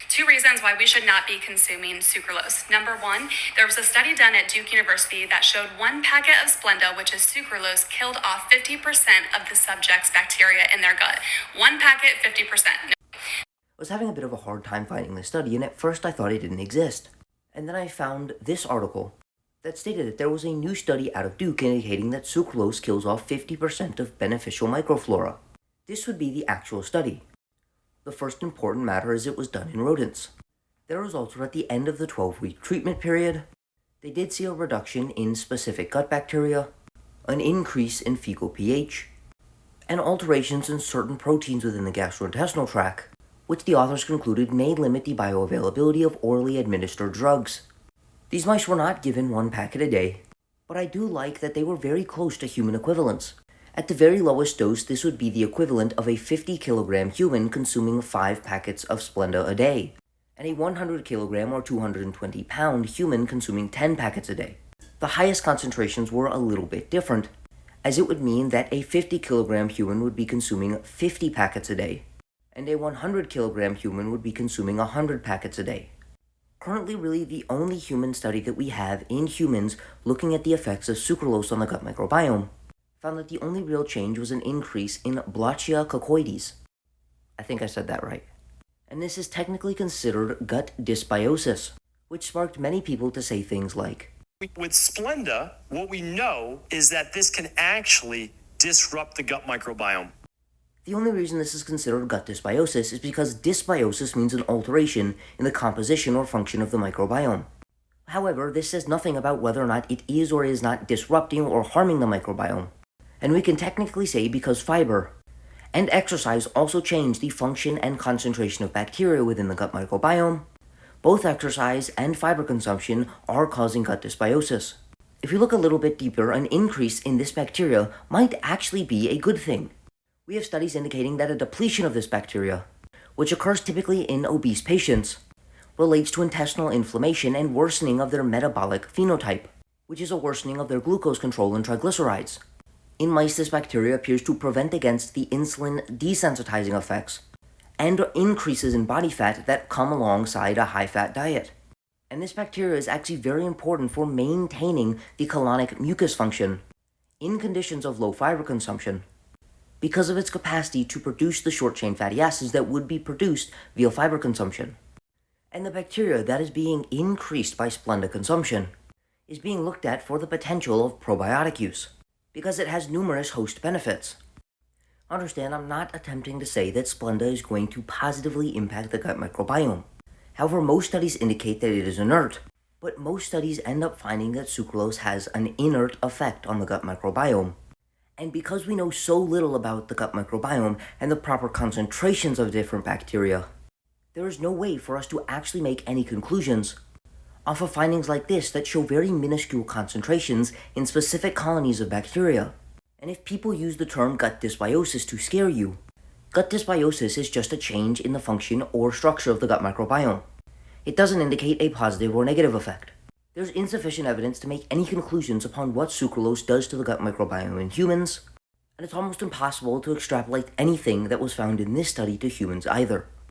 Two reasons why we should not be consuming sucralose. Number one, there was a study done at Duke University that showed one packet of Splenda, which is sucralose, killed off 50% of the subject's bacteria in their gut. One packet, 50%. I was having a bit of a hard time finding this study, and at first I thought it didn't exist. And then I found this article that stated that there was a new study out of Duke indicating that sucralose kills off 50% of beneficial microflora. This would be the actual study. The first important matter is it was done in rodents. Their results were at the end of the 12-week treatment period. They did see a reduction in specific gut bacteria, an increase in fecal pH, and alterations in certain proteins within the gastrointestinal tract, which the authors concluded may limit the bioavailability of orally administered drugs. These mice were not given one packet a day, but I do like that they were very close to human equivalents. At the very lowest dose, this would be the equivalent of a 50-kilogram human consuming 5 packets of Splenda a day, and a 100-kilogram or 220-pound human consuming 10 packets a day. The highest concentrations were a little bit different, as it would mean that a 50-kilogram human would be consuming 50 packets a day, and a 100-kilogram human would be consuming 100 packets a day. Currently, really the only human study that we have in humans looking at the effects of sucralose on the gut microbiome found that the only real change was an increase in Blachia coccoides. I think I said that right. And this is technically considered gut dysbiosis, which sparked many people to say things like, with Splenda, what we know is that this can actually disrupt the gut microbiome. The only reason this is considered gut dysbiosis is because dysbiosis means an alteration in the composition or function of the microbiome. However, this says nothing about whether or not it is or is not disrupting or harming the microbiome. And we can technically say because fiber and exercise also change the function and concentration of bacteria within the gut microbiome, both exercise and fiber consumption are causing gut dysbiosis. If you look a little bit deeper, an increase in this bacteria might actually be a good thing. We have studies indicating that a depletion of this bacteria, which occurs typically in obese patients, relates to intestinal inflammation and worsening of their metabolic phenotype, which is a worsening of their glucose control and triglycerides. In mice, this bacteria appears to prevent against the insulin desensitizing effects and increases in body fat that come alongside a high-fat diet. And this bacteria is actually very important for maintaining the colonic mucus function in conditions of low fiber consumption because of its capacity to produce the short-chain fatty acids that would be produced via fiber consumption. And the bacteria that is being increased by Splenda consumption is being looked at for the potential of probiotic use, because it has numerous host benefits. Understand, I'm not attempting to say that Splenda is going to positively impact the gut microbiome. However, most studies indicate that it is inert, but most studies end up finding that sucralose has an inert effect on the gut microbiome. And because we know so little about the gut microbiome and the proper concentrations of different bacteria, there is no way for us to actually make any conclusions off of findings like this that show very minuscule concentrations in specific colonies of bacteria. And if people use the term gut dysbiosis to scare you, gut dysbiosis is just a change in the function or structure of the gut microbiome. It doesn't indicate a positive or negative effect. There's insufficient evidence to make any conclusions upon what sucralose does to the gut microbiome in humans, and it's almost impossible to extrapolate anything that was found in this study to humans either.